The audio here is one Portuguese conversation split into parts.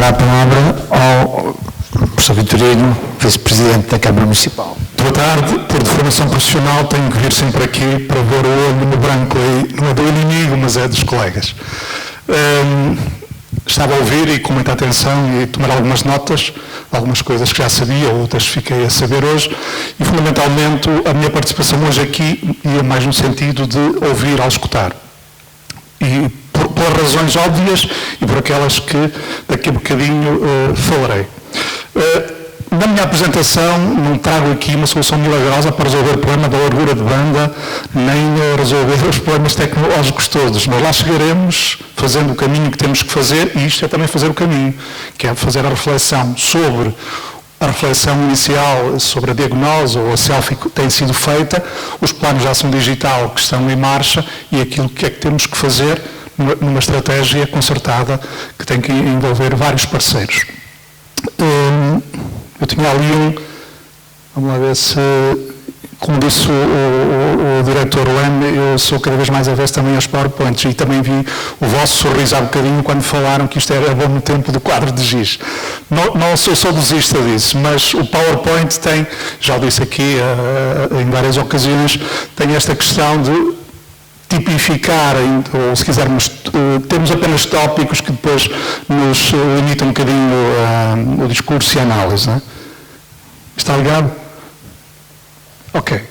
Para a palavra ao professor Vitorino, vice-presidente da Câmara Municipal. Boa tarde. Por deformação profissional tenho que vir sempre aqui para ver o olho no branco aí. Não é do inimigo, mas é dos colegas. Estava a ouvir e com muita atenção e tomar algumas notas, algumas coisas que já sabia, outras fiquei a saber hoje, e fundamentalmente a minha participação hoje aqui ia mais no sentido de ouvir ao escutar. E por razões óbvias e por aquelas que daqui a bocadinho falarei. Na minha apresentação não trago aqui uma solução milagrosa para resolver o problema da largura de banda, nem resolver os problemas tecnológicos todos. Nós lá chegaremos fazendo o caminho que temos que fazer, e isto é também fazer o caminho, que é fazer a reflexão sobre a reflexão inicial sobre a diagnose ou a selfie que tem sido feita, os planos de ação digital que estão em marcha e aquilo que é que temos que fazer numa estratégia concertada que tem que envolver vários parceiros. Eu tinha ali vamos lá ver se, como disse o diretor Leme, eu sou cada vez mais avesso também aos PowerPoints e também vi o vosso sorriso há bocadinho quando falaram que isto era bom no tempo do quadro de giz. Não sou saudosista disso, mas o PowerPoint tem, já o disse aqui em várias ocasiões, tem esta questão de tipificar, ou se quisermos, temos apenas tópicos que depois nos limitam um bocadinho o discurso e a análise. Não é? Está ligado? Ok.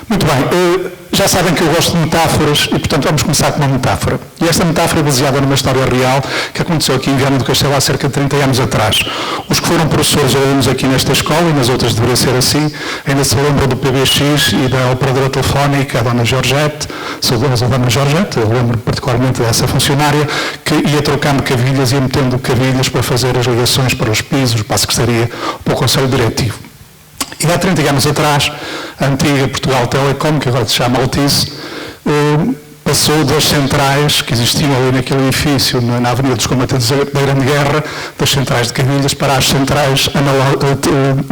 Muito bem. Já sabem que eu gosto de metáforas e, portanto, vamos começar com uma metáfora. E esta metáfora é baseada numa história real que aconteceu aqui em Viana do Castelo há cerca de 30 anos atrás. Os que foram professores ou alunos aqui nesta escola, e nas outras deveria ser assim, ainda se lembram do PBX e da operadora telefónica, a Dona Georgette, saudosa Dona Georgette, eu lembro particularmente dessa funcionária, que ia trocando cavilhas e ia metendo cavilhas para fazer as ligações para os pisos, para a Secretaria, para o Conselho Diretivo. E há 30 anos atrás, a antiga Portugal Telecom, que agora se chama Altice, passou das centrais que existiam ali naquele edifício, na Avenida dos Combatentes da Grande Guerra, das centrais de cavilhas para as centrais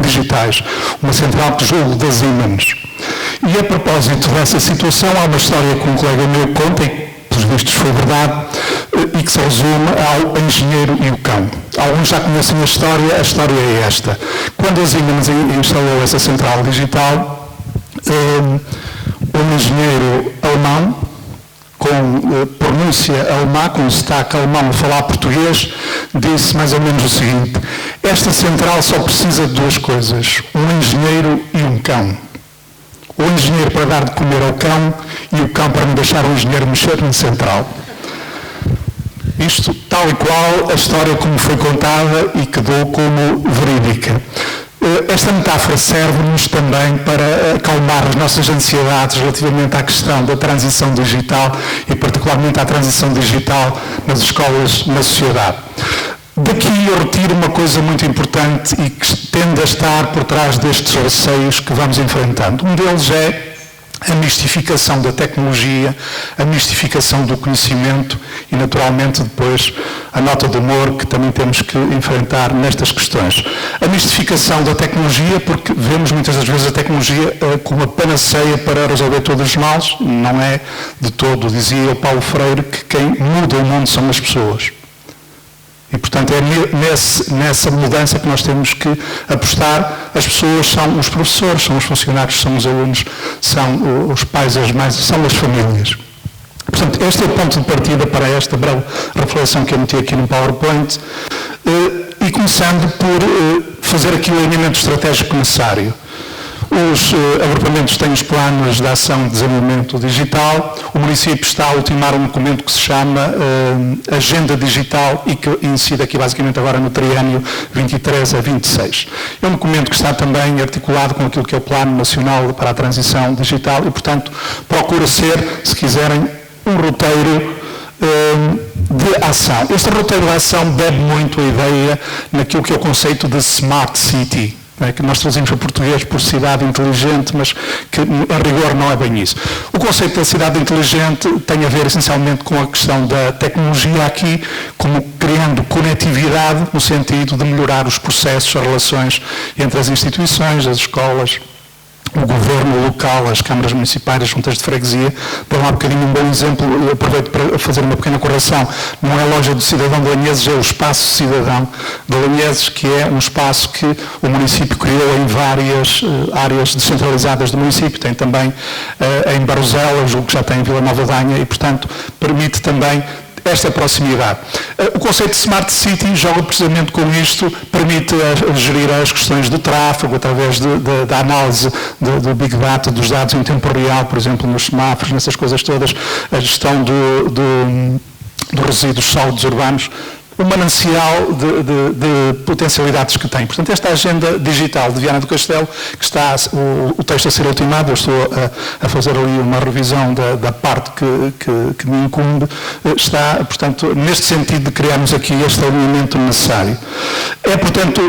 digitais, uma central de jogo das Siemens. E a propósito dessa situação, há uma história que um colega meu conta, e pelos vistos foi verdade, e que se resume ao engenheiro e o cão. Alguns já conhecem a história é esta. Quando a Siemens instalou essa central digital, um engenheiro alemão, com pronúncia alemã, com sotaque alemão a falar português, disse mais ou menos o seguinte: esta central só precisa de duas coisas, um engenheiro e um cão. O engenheiro para dar de comer ao cão e o cão para não deixar o engenheiro mexer na central. Isto tal e qual a história como foi contada e quedou como verídica. Esta metáfora serve-nos também para acalmar as nossas ansiedades relativamente à questão da transição digital e particularmente à transição digital nas escolas, na sociedade. Daqui eu retiro uma coisa muito importante e que tende a estar por trás destes receios que vamos enfrentando. Um deles é a mistificação da tecnologia, a mistificação do conhecimento e, naturalmente, depois a nota de humor que também temos que enfrentar nestas questões. A mistificação da tecnologia, porque vemos muitas das vezes a tecnologia como uma panaceia para resolver todos os males. Não é de todo, dizia o Paulo Freire, que quem muda o mundo são as pessoas. E, portanto, é nessa mudança que nós temos que apostar. As pessoas são os professores, são os funcionários, são os alunos, são os pais, as mães, são as famílias. Portanto, este é o ponto de partida para esta breve reflexão que eu meti aqui no PowerPoint. E começando por fazer aqui o alinhamento estratégico necessário. Os agrupamentos têm os planos de ação de desenvolvimento digital. O município está a ultimar um documento que se chama Agenda Digital e que incide aqui basicamente agora no triênio 23 a 26. É um documento que está também articulado com aquilo que é o Plano Nacional para a Transição Digital e, portanto, procura ser, se quiserem, um roteiro de ação. Este roteiro de ação bebe muito a ideia naquilo que é o conceito de Smart City, que nós trazemos para português por cidade inteligente, mas que, a rigor, não é bem isso. O conceito da cidade inteligente tem a ver, essencialmente, com a questão da tecnologia aqui, como criando conectividade no sentido de melhorar os processos, as relações entre as instituições, as escolas, o governo local, as câmaras municipais, as juntas de freguesia, dão há bocadinho um bom exemplo, eu aproveito para fazer uma pequena correção, não é a loja do cidadão de Lanheses, é o espaço cidadão de Lanheses, que é um espaço que o município criou em várias áreas descentralizadas do município, tem também em Barroselas, o que já tem em Vila Nova de Anha, e portanto permite também esta proximidade. O conceito de Smart City joga precisamente com isto, permite gerir as questões de tráfego através da análise do Big Data, dos dados em tempo real, por exemplo, nos semáforos, nessas coisas todas, a gestão dos resíduos sólidos urbanos, o manancial de potencialidades que tem. Portanto, esta agenda digital de Viana do Castelo, que está o texto a ser ultimado, eu estou a fazer ali uma revisão da parte que me incumbe, está, portanto, neste sentido de criarmos aqui este alinhamento necessário. É, portanto,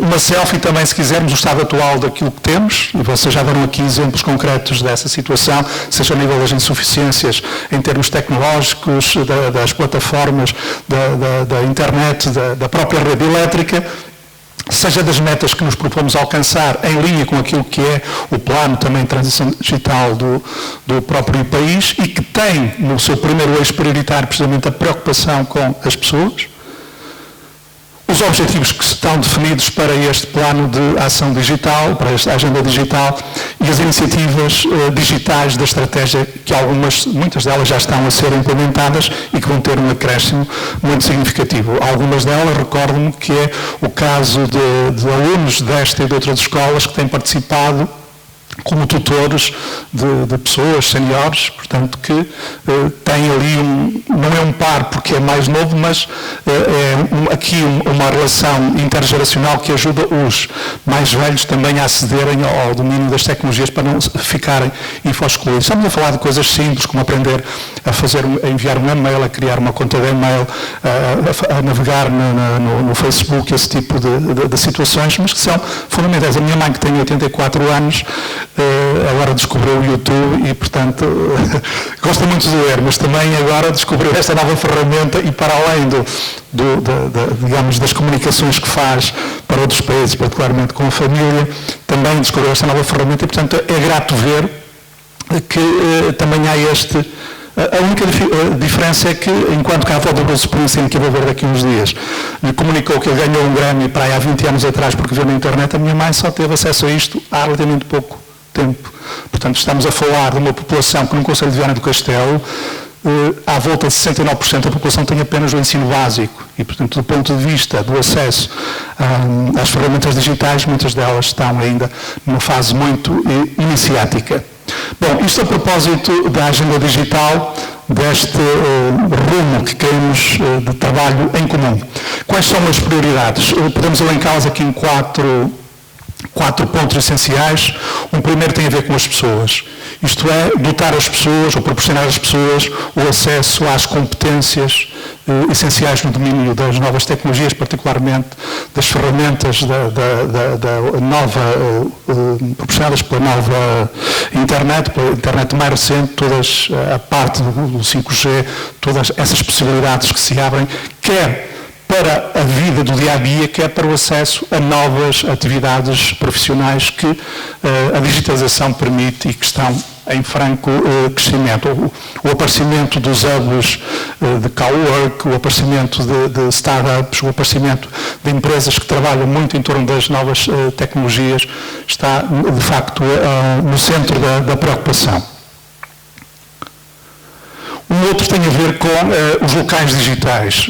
uma selfie também, se quisermos, o estado atual daquilo que temos, e vocês já deram aqui exemplos concretos dessa situação, seja a nível das insuficiências em termos tecnológicos, das plataformas, da internet, da própria rede elétrica, seja das metas que nos propomos alcançar em linha com aquilo que é o plano também de transição digital do próprio país e que tem no seu primeiro eixo prioritário precisamente a preocupação com as pessoas. Os objetivos que estão definidos para este plano de ação digital, para esta agenda digital e as iniciativas digitais da estratégia, que muitas delas já estão a ser implementadas e que vão ter um acréscimo muito significativo. Algumas delas, recordo-me que é o caso de alunos desta e de outras escolas que têm participado como tutores de pessoas seniores, portanto, que têm ali não é um par porque é mais novo, mas aqui uma relação intergeracional que ajuda os mais velhos também a acederem ao domínio das tecnologias para não ficarem info-excluídos. Estamos a falar de coisas simples, como aprender a enviar um e-mail, a criar uma conta de e-mail, a navegar no Facebook, esse tipo de situações, mas que são fundamentais. A minha mãe, que tem 84 anos, agora descobriu o YouTube e, portanto, gosta muito de ler, mas também agora descobriu esta nova ferramenta e, para além digamos, das comunicações que faz para outros países, particularmente com a família, também descobriu esta nova ferramenta e, portanto, é grato ver que também há a única diferença é que, enquanto que a avó do Bruce Springsteen, que eu vou ver daqui a uns dias, me comunicou que ele ganhou um Grammy para aí há 20 anos atrás porque viu na internet, a minha mãe só teve acesso a isto há relativamente pouco tempo. Portanto, estamos a falar de uma população que no Concelho de Viana do Castelo, à volta de 69% da população tem apenas o ensino básico e, portanto, do ponto de vista do acesso às ferramentas digitais, muitas delas estão ainda numa fase muito iniciática. Bom, isto a propósito da agenda digital, deste rumo que queremos de trabalho em comum. Quais são as prioridades? Podemos elencá-las aqui em quatro pontos essenciais. Um primeiro tem a ver com as pessoas. Isto é, dotar as pessoas, ou proporcionar às pessoas, o acesso às competências essenciais no domínio das novas tecnologias, particularmente das ferramentas proporcionadas pela nova internet, pela internet mais recente, todas a parte do 5G, todas essas possibilidades que se abrem, quer para a vida do dia-a-dia, quer para o acesso a novas atividades profissionais que a digitalização permite e que estão em franco crescimento. O aparecimento dos hubs de cowork, o aparecimento de startups, o aparecimento de empresas que trabalham muito em torno das novas tecnologias está, de facto, no centro da preocupação. Um outro tem a ver com os locais digitais.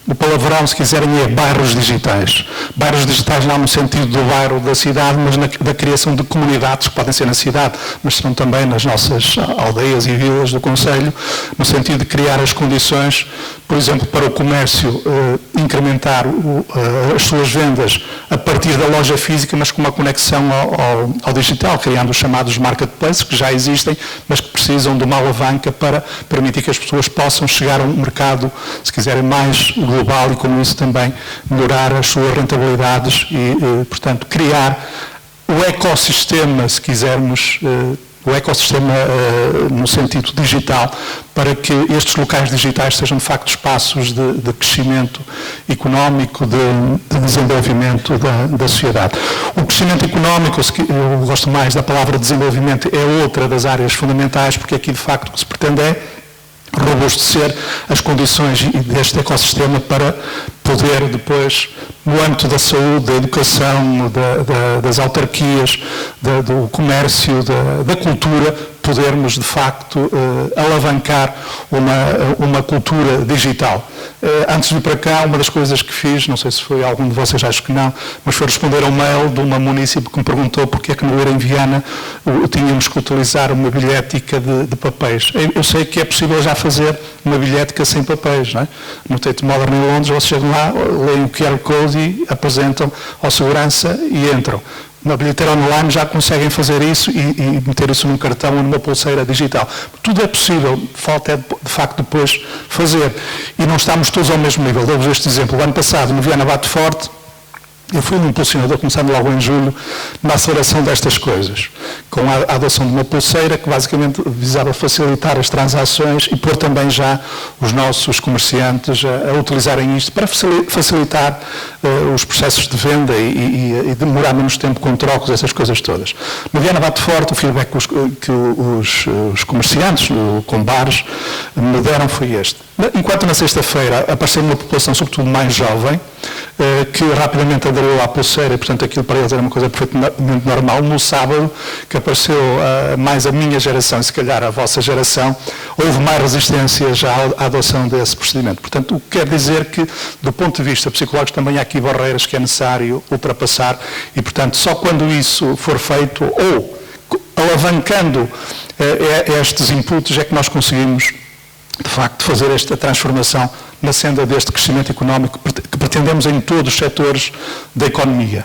O palavrão, se quiserem, é bairros digitais. Bairros digitais não no sentido do bairro da cidade, mas da criação de comunidades que podem ser na cidade, mas serão também nas nossas aldeias e vilas do concelho, no sentido de criar as condições, por exemplo, para o comércio incrementar as suas vendas a partir da loja física, mas com uma conexão ao digital, criando os chamados marketplaces, que já existem, mas que precisam de uma alavanca para permitir que as pessoas possam chegar a um mercado, se quiserem, mais global e, com isso, também melhorar as suas rentabilidades e, portanto, criar o ecossistema, se quisermos, o ecossistema no sentido digital, para que estes locais digitais sejam de facto espaços de crescimento económico, de desenvolvimento da sociedade. O crescimento económico, eu gosto mais da palavra desenvolvimento, é outra das áreas fundamentais, porque aqui de facto o que se pretende é robustecer as condições deste ecossistema para poder depois, no âmbito da saúde, da educação, das autarquias, do comércio, da cultura, podermos de facto alavancar uma cultura digital. Antes de vir para cá, uma das coisas que fiz, não sei se foi algum de vocês, acho que não, mas foi responder a um mail de uma munícipe que me perguntou porque é que no Eira em Viana tínhamos que utilizar uma bilhética de papéis. Eu sei que é possível já fazer uma bilhética sem papéis, não é? No Tate Modern em Londres, vocês chegam lá, leem o QR Code e apresentam ao segurança e entram. Na bilheteira online já conseguem fazer isso e meter isso num cartão ou numa pulseira digital. Tudo é possível, falta é de facto depois fazer. E não estamos todos ao mesmo nível. Dou-vos este exemplo. O ano passado, no Viana Bate Forte, eu fui um impulsionador, começando logo em julho, na aceleração destas coisas, com a adoção de uma pulseira que basicamente visava facilitar as transações e pôr também já os nossos comerciantes a utilizarem isto para facilitar os processos de venda e demorar menos tempo com trocos, essas coisas todas. No Viana Bate Forte, o feedback que os comerciantes com bares me deram foi este. Enquanto na sexta-feira apareceu uma população, sobretudo mais jovem, que rapidamente aderiu à pulseira e, portanto, aquilo para eles era uma coisa perfeitamente normal. No sábado, que apareceu mais a minha geração e, se calhar, a vossa geração, houve mais resistência já à adoção desse procedimento. Portanto, o que quer dizer que, do ponto de vista psicológico, também há aqui barreiras que é necessário ultrapassar e, portanto, só quando isso for feito ou alavancando estes inputs é que nós conseguimos, de facto, fazer esta transformação na senda deste crescimento económico que pretendemos em todos os setores da economia.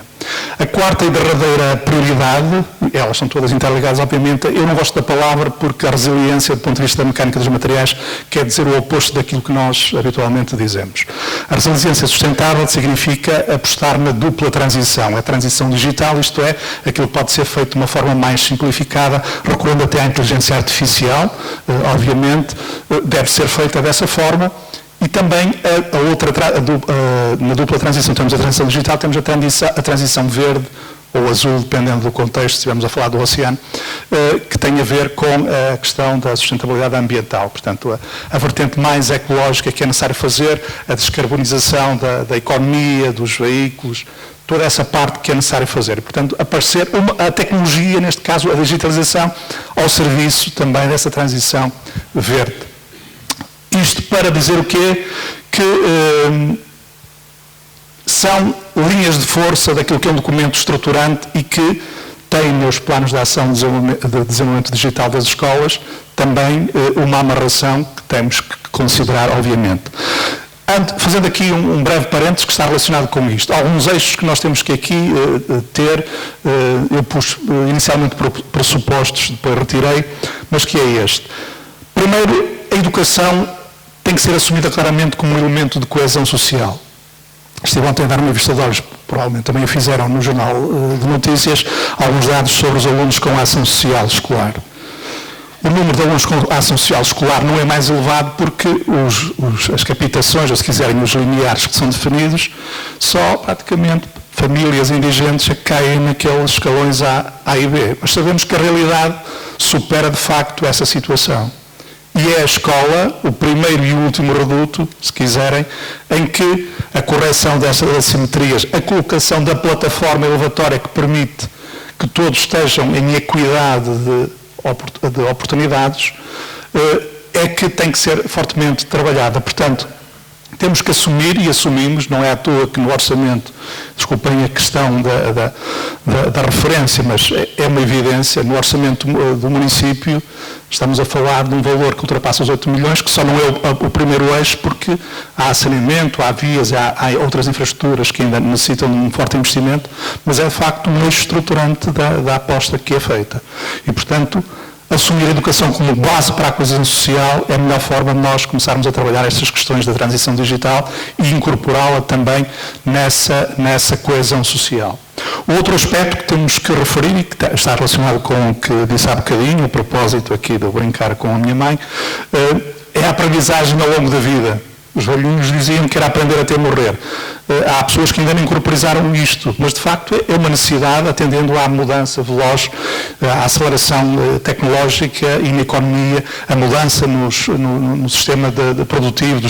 A quarta e derradeira prioridade, elas são todas interligadas, obviamente, eu não gosto da palavra porque a resiliência, do ponto de vista da mecânica dos materiais, quer dizer o oposto daquilo que nós habitualmente dizemos. A resiliência sustentável significa apostar na dupla transição, a transição digital, isto é, aquilo que pode ser feito de uma forma mais simplificada, recorrendo até à inteligência artificial, obviamente, deve ser feita dessa forma. E também na dupla transição, temos a transição digital, temos a transição verde ou azul, dependendo do contexto, se estivermos a falar do oceano, que tem a ver com a questão da sustentabilidade ambiental. Portanto, a vertente mais ecológica que é necessário fazer, a descarbonização da economia, dos veículos, toda essa parte que é necessário fazer. Portanto, aparecer a tecnologia, neste caso a digitalização, ao serviço também dessa transição verde. Isto para dizer o quê? Que são linhas de força daquilo que é um documento estruturante e que tem nos planos de ação de desenvolvimento digital das escolas também uma amarração que temos que considerar, obviamente. Fazendo aqui um breve parênteses que está relacionado com isto. Alguns eixos que nós temos que aqui ter, eu pus inicialmente pressupostos, depois retirei, mas que é este. Primeiro, a educação tem que ser assumida claramente como um elemento de coesão social. Estive ontem a dar uma vista de olhos, provavelmente também o fizeram no Jornal de Notícias, alguns dados sobre os alunos com ação social escolar. O número de alunos com ação social escolar não é mais elevado porque as captações, ou se quiserem os limiares que são definidos, só praticamente famílias indigentes é que caem naqueles escalões A e B. Mas sabemos que a realidade supera de facto essa situação. E é a escola, o primeiro e o último reduto, se quiserem, em que a correção dessas assimetrias, a colocação da plataforma elevatória que permite que todos estejam em equidade de oportunidades, é que tem que ser fortemente trabalhada. Portanto, temos que assumir, e assumimos, não é à toa que no orçamento, desculpem a questão da referência, mas é uma evidência, no orçamento do município estamos a falar de um valor que ultrapassa os 8 milhões, que só não é o primeiro eixo, porque há saneamento, há vias, há outras infraestruturas que ainda necessitam de um forte investimento, mas é de facto um eixo estruturante da aposta que é feita. E, portanto, assumir a educação como base para a coesão social é a melhor forma de nós começarmos a trabalhar estas questões da transição digital e incorporá-la também nessa coesão social. O outro aspecto que temos que referir e que está relacionado com o que disse há bocadinho, a propósito aqui de eu brincar com a minha mãe, é a aprendizagem ao longo da vida. Os velhinhos diziam que era aprender até morrer. Há pessoas que ainda não incorporizaram isto, mas de facto é uma necessidade, atendendo à mudança veloz, à aceleração tecnológica e na economia, a mudança no sistema produtivo,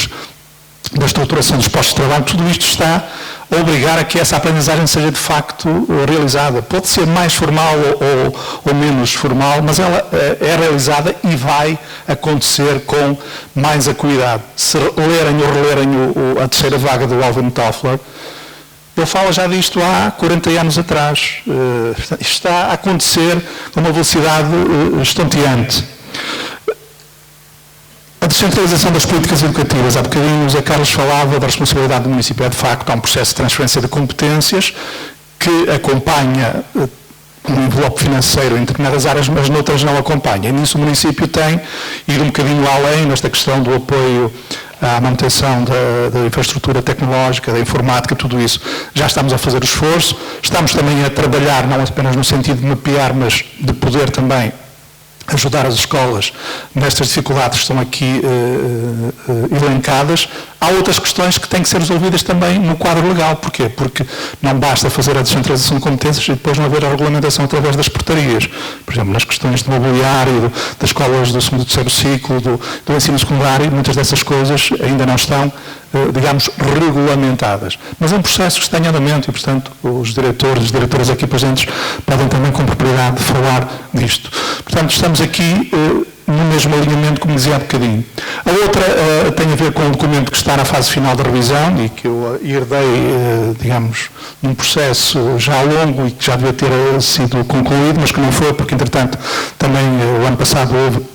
da estruturação dos postos de trabalho. Tudo isto está a obrigar a que essa aprendizagem seja de facto realizada. Pode ser mais formal ou menos formal, mas ela é realizada e vai acontecer com mais acuidade. Se lerem ou relerem a terceira vaga do Alvin Toffler, ele fala já disto há 40 anos atrás. Isto está a acontecer com uma velocidade estonteante. A descentralização das políticas educativas. Há bocadinho o José Carlos falava da responsabilidade do município. É de facto, há um processo de transferência de competências que acompanha um envelope financeiro em determinadas áreas, mas noutras não acompanha. E nisso o município tem ido um bocadinho além nesta questão do apoio à manutenção da infraestrutura tecnológica, da informática, tudo isso. Já estamos a fazer o esforço. Estamos também a trabalhar, não apenas no sentido de mapear, mas de poder também ajudar as escolas nestas dificuldades que estão aqui elencadas. Há outras questões que têm que ser resolvidas também no quadro legal. Porquê? Porque não basta fazer a descentralização de competências e depois não haver a regulamentação através das portarias. Por exemplo, nas questões de mobiliário, das escolas do segundo e terceiro ciclo, do ensino secundário, muitas dessas coisas ainda não estão, digamos, regulamentadas. Mas é um processo que está em andamento e, portanto, os diretores, as diretoras aqui presentes podem também com propriedade falar disto. Portanto, estamos aqui no mesmo alinhamento, como dizia há bocadinho. A outra tem a ver com um documento que está na fase final da revisão e que eu herdei, digamos, num processo já longo e que já devia ter sido concluído, mas que não foi, porque, entretanto, também o ano passado houve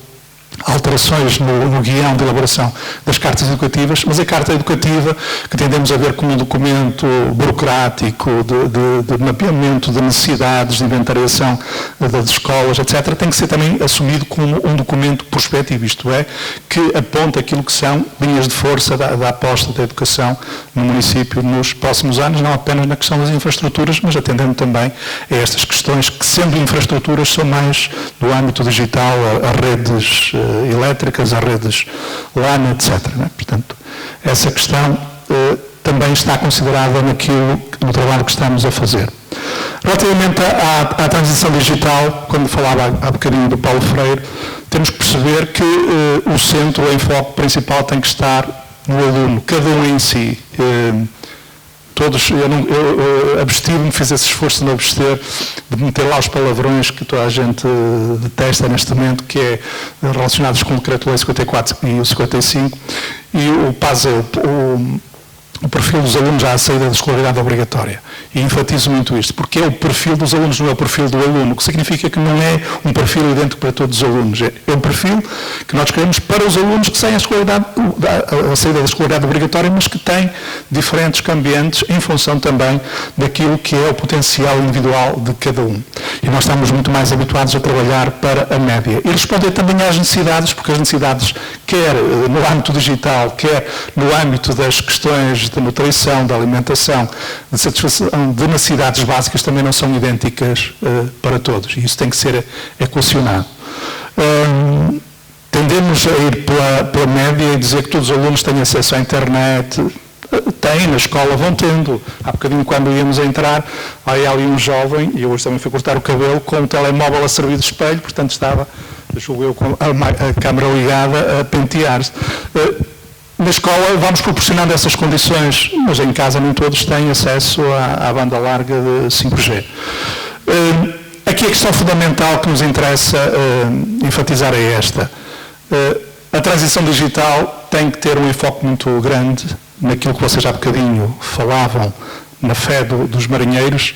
alterações no guião de elaboração das cartas educativas, mas a carta educativa, que tendemos a ver como um documento burocrático de mapeamento de necessidades, de inventariação das escolas, etc., tem que ser também assumido como um documento prospectivo, isto é, que aponta aquilo que são linhas de força da aposta da educação no município nos próximos anos, não apenas na questão das infraestruturas, mas atendendo também a estas questões que, sendo infraestruturas, são mais do âmbito digital, a redes elétricas, as redes LAN, etc. Né? Portanto, essa questão também está considerada no trabalho que estamos a fazer. Relativamente à transição digital, quando falava há bocadinho do Paulo Freire, temos que perceber que o centro, o enfoque principal tem que estar no aluno, cada um em si. Todos, eu abstive-me, fiz esse esforço de não abster, de meter lá os palavrões que toda a gente detesta neste momento, que é relacionados com o Decreto-Lei 54 e o 55, e o PASEL, o perfil dos alunos à saída da escolaridade obrigatória. E enfatizo muito isto, porque é o perfil dos alunos, não é o perfil do aluno, o que significa que não é um perfil idêntico para todos os alunos. É um perfil que nós queremos para os alunos que saem à saída da escolaridade obrigatória, mas que têm diferentes cambiantes em função também daquilo que é o potencial individual de cada um. E nós estamos muito mais habituados a trabalhar para a média. E responder também às necessidades, porque as necessidades, quer no âmbito digital, quer no âmbito das questões de nutrição, de alimentação, de satisfação de necessidades básicas, também não são idênticas para todos. E isso tem que ser equacionado. Tendemos a ir pela média e dizer que todos os alunos têm acesso à internet. Têm, na escola vão tendo. Há bocadinho, quando íamos a entrar, aí ali um jovem, e eu hoje também fui cortar o cabelo, com o telemóvel a servir de espelho, portanto estava, julgo eu, com a câmara ligada a pentear-se. Na escola vamos proporcionando essas condições, mas em casa nem todos têm acesso à banda larga de 5G. Aqui a questão fundamental que nos interessa enfatizar é esta. A transição digital tem que ter um enfoque muito grande naquilo que vocês há bocadinho falavam, na fé dos marinheiros,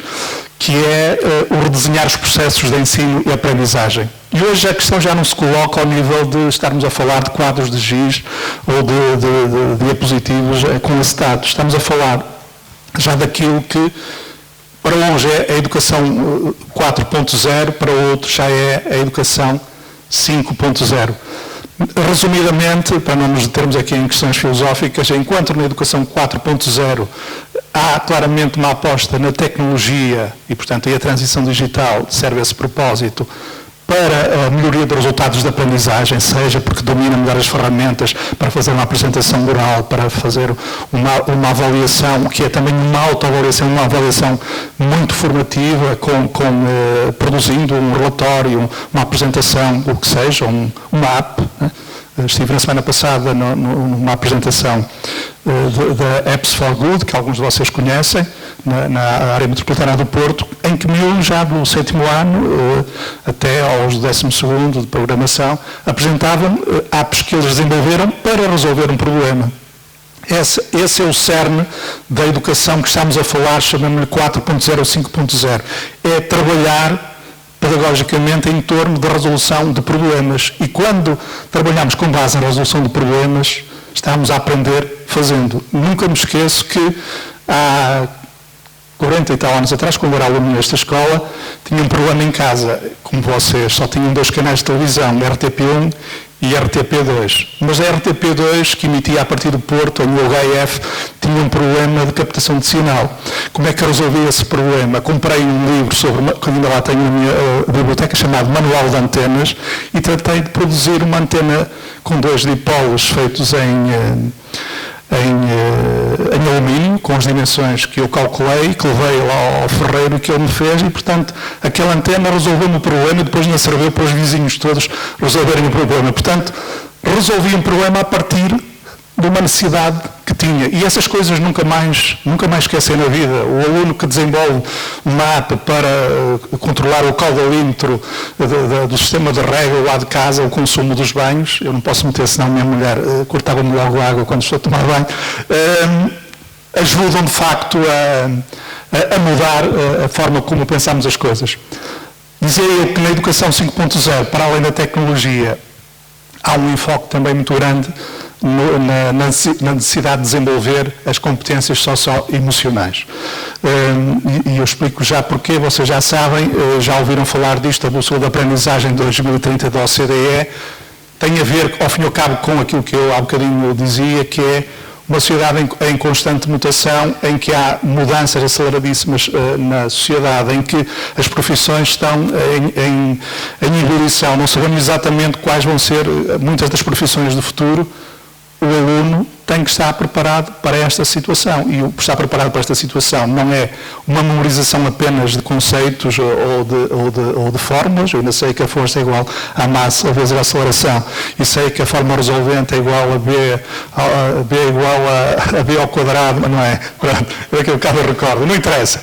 que é o redesenhar os processos de ensino e aprendizagem. E hoje a questão já não se coloca ao nível de estarmos a falar de quadros de giz ou de diapositivos com acetato. Estamos a falar já daquilo que, para uns é a educação 4.0, para outros já é a educação 5.0. Resumidamente, para não nos determos aqui em questões filosóficas, enquanto na educação 4.0 há claramente uma aposta na tecnologia e, portanto, aí a transição digital serve a esse propósito para a melhoria dos resultados da aprendizagem, seja porque domina melhor as ferramentas para fazer uma apresentação oral, para fazer uma avaliação, que é também uma autoavaliação, uma avaliação muito formativa, produzindo um relatório, uma apresentação, o que seja, uma app. Né? Estive na semana passada numa apresentação da Apps for Good, que alguns de vocês conhecem, na área metropolitana do Porto, em que miúdos já do 7º ano até aos 12º de programação apresentavam apps que eles desenvolveram para resolver um problema. Esse é o cerne da educação que estamos a falar, chamamos-lhe 4.0 ou 5.0. É trabalhar pedagogicamente em torno da resolução de problemas. E quando trabalhamos com base na resolução de problemas, estamos a aprender fazendo. Nunca me esqueço que há 40 e tal anos atrás, quando era aluno nesta escola, tinha um problema em casa, como vocês, só tinham 2 canais de televisão, RTP1 e RTP2. Mas a RTP2, que emitia a partir do Porto, no UHF, tinha um problema de captação de sinal. Como é que eu resolvi esse problema? Comprei um livro que ainda lá tenho na minha biblioteca, chamado Manual de Antenas, e tratei de produzir uma antena com 2 dipolos feitos em alumínio, com as dimensões que eu calculei, que levei lá ao ferreiro que ele me fez, e, portanto, aquela antena resolveu-me o problema e depois ainda serviu para os vizinhos todos resolverem o problema. Portanto, resolvi um problema a partir de uma necessidade que tinha. E essas coisas nunca mais esquecem na vida. O aluno que desenvolve uma app para controlar o caudalímetro do sistema de rega lá de casa, o consumo dos banhos, eu não posso meter, senão minha mulher cortava-me logo a água quando estou a tomar banho, ajudam de facto a mudar a forma como pensamos as coisas. Dizia eu que na educação 5.0, para além da tecnologia, há um enfoque também muito grande na necessidade de desenvolver as competências socioemocionais. E eu explico já porquê, vocês já sabem, já ouviram falar disto, a Bússola da Aprendizagem de 2030 da OCDE, tem a ver, ao fim e ao cabo, com aquilo que eu há bocadinho dizia, que é uma sociedade em constante mutação, em que há mudanças aceleradíssimas na sociedade, em que as profissões estão em ebulição. Não sabemos exatamente quais vão ser muitas das profissões do futuro. O aluno tem que estar preparado para esta situação. E o estar preparado para esta situação não é uma memorização apenas de conceitos ou de fórmulas. Eu ainda sei que a força é igual à massa vezes a aceleração. E sei que a forma resolvente é igual a B é igual a B ao quadrado, mas não é. É aquilo que eu recordo. Não interessa.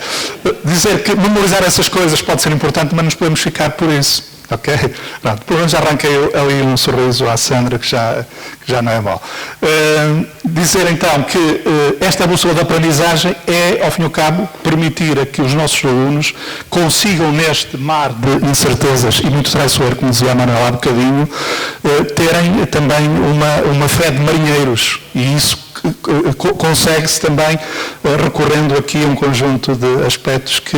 Dizer que memorizar essas coisas pode ser importante, mas não podemos ficar por isso. Ok? Pronto, pelo menos já arranquei ali um sorriso à Sandra, que já não é mau. Dizer então que esta bússola da aprendizagem é, ao fim e ao cabo, permitir a que os nossos alunos consigam, neste mar de incertezas e muito traiçoeiro, como dizia a Manuela há bocadinho, terem também uma fé de marinheiros. E isso consegue-se também recorrendo aqui a um conjunto de aspectos que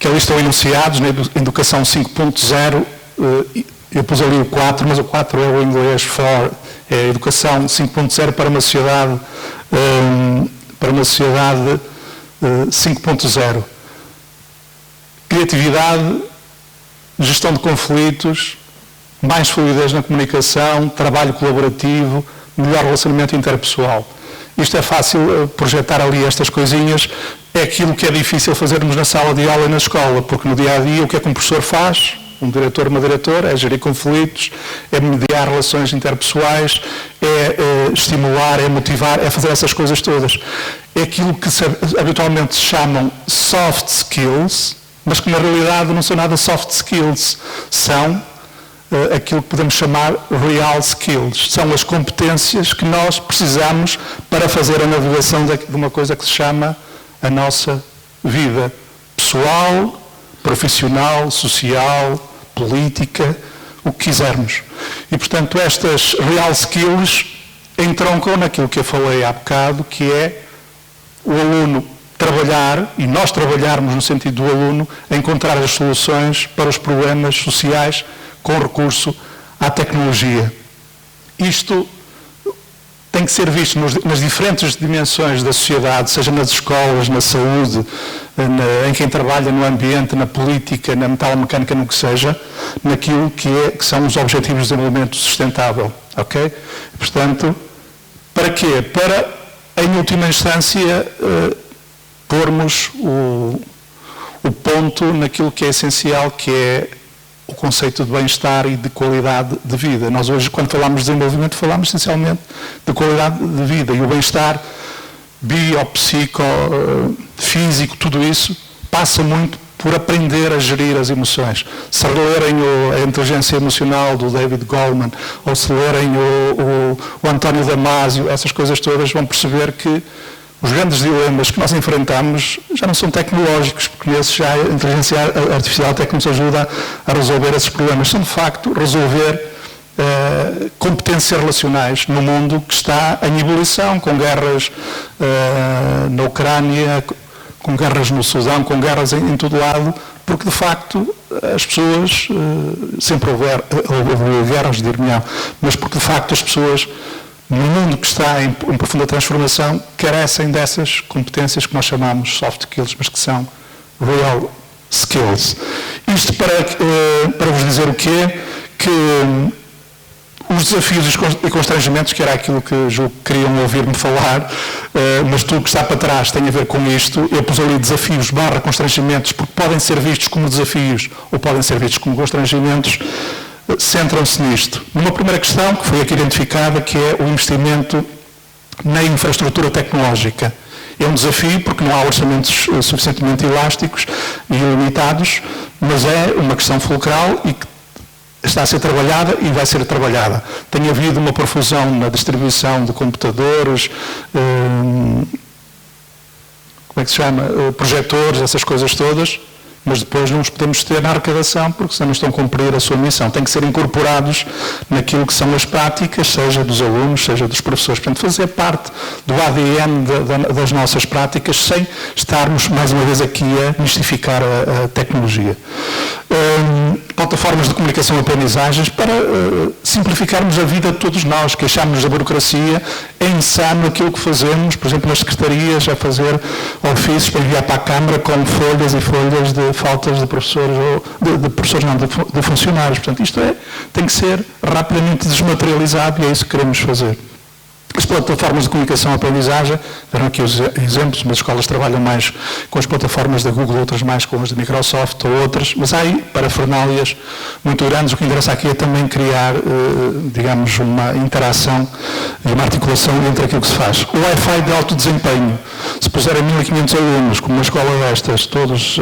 ali estão enunciados na educação 5.0, eu pus ali o 4, mas o 4 é o inglês for, é a educação 5.0 para uma sociedade 5.0. Criatividade, gestão de conflitos, mais fluidez na comunicação, trabalho colaborativo, melhor relacionamento interpessoal. Isto é fácil projetar ali estas coisinhas, é aquilo que é difícil fazermos na sala de aula e na escola, porque no dia-a-dia o que é que um professor faz, um diretor, uma diretora, é gerir conflitos, é mediar relações interpessoais, é estimular, é motivar, é fazer essas coisas todas. É aquilo que habitualmente se chamam soft skills, mas que na realidade não são nada soft skills, são aquilo que podemos chamar real skills. São as competências que nós precisamos para fazer a navegação de uma coisa que se chama a nossa vida pessoal, profissional, social, política, o que quisermos. E, portanto, estas real skills entroncam naquilo que eu falei há bocado, que é o aluno trabalhar, e nós trabalharmos no sentido do aluno, a encontrar as soluções para os problemas sociais com recurso à tecnologia. Isto tem que ser visto nas diferentes dimensões da sociedade, seja nas escolas, na saúde, em quem trabalha no ambiente, na política, na metalomecânica, no que seja, naquilo que são os Objetivos de Desenvolvimento Sustentável. Ok? Portanto, para quê? Para, em última instância, pormos o ponto naquilo que é essencial, que é o conceito de bem-estar e de qualidade de vida. Nós hoje, quando falamos de desenvolvimento, falamos essencialmente de qualidade de vida. E o bem-estar bio, psico, físico, tudo isso, passa muito por aprender a gerir as emoções. Se lerem a Inteligência Emocional do David Goleman, ou se lerem o António Damasio, essas coisas todas, vão perceber que os grandes dilemas que nós enfrentamos já não são tecnológicos, porque nesses já a inteligência artificial até que nos ajuda a resolver esses problemas. São, de facto, resolver competências relacionais no mundo que está em ebulição, com guerras na Ucrânia, com guerras no Sudão, com guerras em todo lado, porque, de facto, as pessoas, sempre houve guerras, dir-me-ão, mas porque, de facto, as pessoas, no mundo que está em profunda transformação, carecem dessas competências que nós chamamos soft skills, mas que são real skills. Isto para vos dizer o quê? Que os desafios e constrangimentos, que era aquilo que julgo que queriam ouvir-me falar, mas tudo que está para trás tem a ver com isto. Eu pus ali desafios / constrangimentos, porque podem ser vistos como desafios ou podem ser vistos como constrangimentos. Centram-se nisto. Numa primeira questão, que foi aqui identificada, que é o investimento na infraestrutura tecnológica. É um desafio porque não há orçamentos suficientemente elásticos e ilimitados, mas é uma questão fulcral e que está a ser trabalhada e vai ser trabalhada. Tem havido uma profusão na distribuição de computadores, como é que se chama? Projetores, essas coisas todas, mas depois não os podemos ter na arrecadação porque senão não estão a cumprir a sua missão. Têm que ser incorporados naquilo que são as práticas, seja dos alunos, seja dos professores. Portanto, fazer parte do ADN das nossas práticas sem estarmos, mais uma vez, aqui a mistificar a tecnologia. Plataformas de comunicação e aprendizagens para simplificarmos a vida de todos nós. Queixámos-nos da burocracia, é insano aquilo que fazemos, por exemplo, nas secretarias, a fazer ofícios para enviar para a Câmara com folhas e folhas de faltas de professores, de funcionários. Portanto, isto tem que ser rapidamente desmaterializado e é isso que queremos fazer. As plataformas de comunicação e aprendizagem, verão aqui os exemplos, umas escolas trabalham mais com as plataformas da Google, outras mais com as da Microsoft ou outras, mas há aí parafernálias muito grandes. O que interessa aqui é também criar, digamos, uma interação e uma articulação entre aquilo que se faz. O Wi-Fi de alto desempenho, se puserem 1500 alunos, como uma escola destas, todos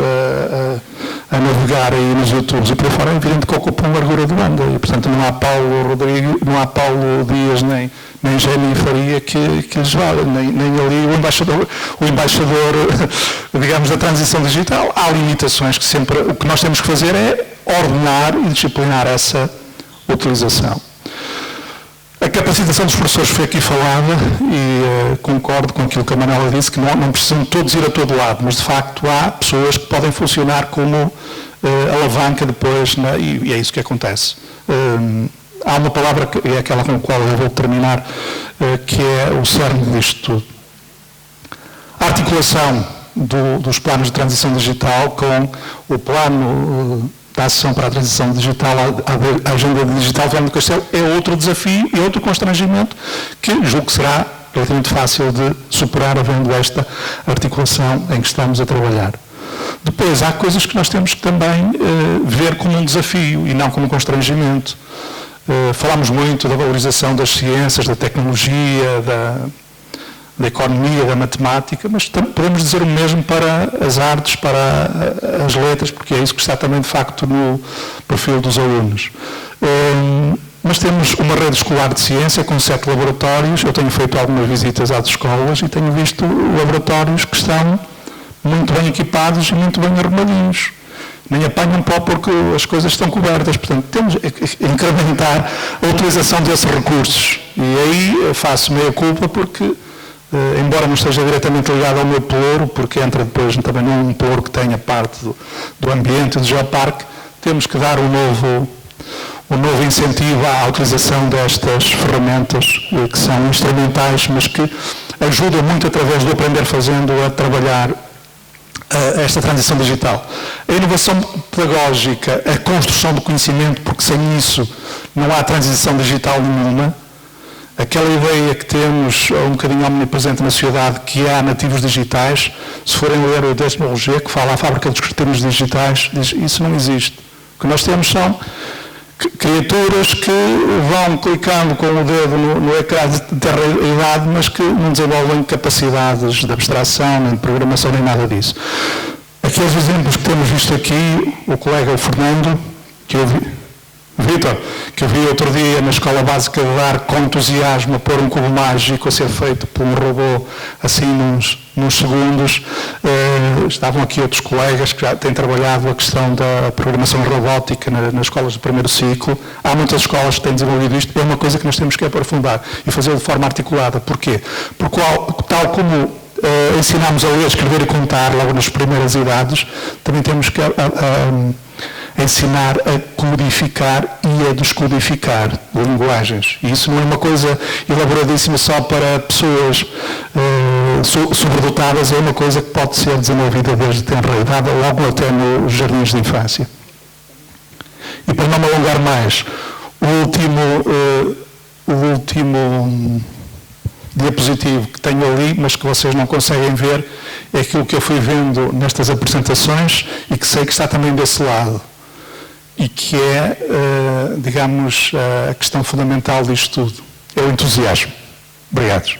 a navegar aí nos YouTubes e por fora, é evidente que ocupam largura de banda e, portanto, não há Paulo Rodrigues, não há Paulo Dias, nem Gênio e Faria que lhes vale, nem ali o embaixador, digamos, da transição digital. Há limitações que sempre, o que nós temos que fazer é ordenar e disciplinar essa utilização. A capacitação dos professores foi aqui falada e concordo com aquilo que a Manuela disse, que não precisam todos ir a todo lado, mas de facto há pessoas que podem funcionar como alavanca depois, e é isso que acontece. Há uma palavra que é aquela com a qual eu vou terminar, que é o cerne disto tudo. A articulação dos planos de transição digital com o plano da ação para a transição digital, a agenda digital do Viana do Castelo, é outro desafio e outro constrangimento que julgo que será relativamente fácil de superar, havendo esta articulação em que estamos a trabalhar. Depois, há coisas que nós temos que também ver como um desafio e não como um constrangimento. Falámos muito da valorização das ciências, da tecnologia, da economia, da matemática, mas podemos dizer o mesmo para as artes, para as letras, porque é isso que está também, de facto, no perfil dos alunos. Mas temos uma rede escolar de ciência com 7 laboratórios. Eu tenho feito algumas visitas às escolas e tenho visto laboratórios que estão muito bem equipados e muito bem arrumadinhos. Nem apanham pó porque as coisas estão cobertas. Portanto, temos que incrementar a utilização desses recursos. E aí faço meia culpa porque, embora não esteja diretamente ligado ao meu pelouro, porque entra depois também num pelouro que tenha parte do ambiente, do geoparque, temos que dar um um novo incentivo à utilização destas ferramentas que são instrumentais, mas que ajudam muito através do aprender fazendo a trabalhar esta transição digital. A inovação pedagógica, a construção do conhecimento, porque sem isso não há transição digital nenhuma. Aquela ideia que temos um bocadinho omnipresente na sociedade, que há nativos digitais, se forem ler o Tecnologia, que fala a fábrica dos critérios digitais, diz isso não existe. O que nós temos são criaturas que vão clicando com o dedo no ecrã de terra-idade, mas que não desenvolvem capacidades de abstração, nem de programação, nem nada disso. Aqueles exemplos que temos visto aqui, o colega Fernando, que eu vi, Vítor, que eu vi outro dia na escola básica de dar com entusiasmo a pôr um cubo mágico a ser feito por um robô assim nos segundos. Estavam aqui outros colegas que já têm trabalhado a questão da programação robótica nas escolas do primeiro ciclo. Há muitas escolas que têm desenvolvido isto. É uma coisa que nós temos que aprofundar e fazer de forma articulada. Porquê? Porque tal como ensinamos a ler, escrever e contar logo nas primeiras idades, também temos que ensinar a codificar e a descodificar linguagens. E isso não é uma coisa elaboradíssima só para pessoas sobredotadas, é uma coisa que pode ser desenvolvida desde tenra idade, logo até nos jardins de infância. E para não me alongar mais, o último diapositivo que tenho ali, mas que vocês não conseguem ver, é aquilo que eu fui vendo nestas apresentações e que sei que está também desse lado. E que é, digamos, a questão fundamental disto tudo. É o entusiasmo. Obrigado.